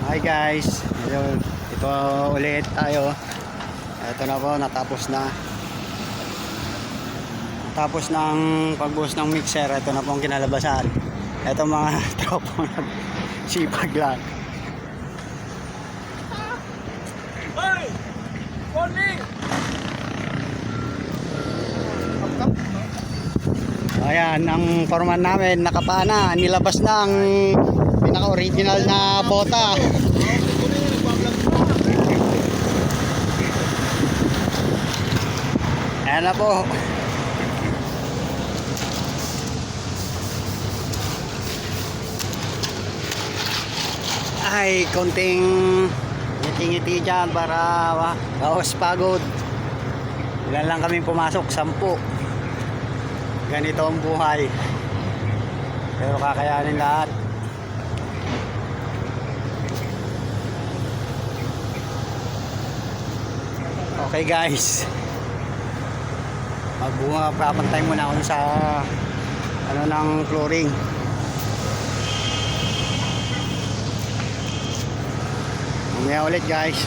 Hi guys, ito ulit tayo. Ito na po, natapos na. Tapos ng pagbuhos ng mixer, ito na po ang kinalabasan. Ito mga tropa sipag lang. Hey! Morning! Ayan, ang foreman namin nakapana, nilabas na ang pinaka-original na bota. Ayan na po. Ay, konting ngiti-ngiti dyan para bawas pagod. Ilan lang kami pumasok, 10. Ganito ang buhay, pero kakayanin lahat. Okay guys, papantay muna ako sa ano ng flooring. Mamaya ulit guys.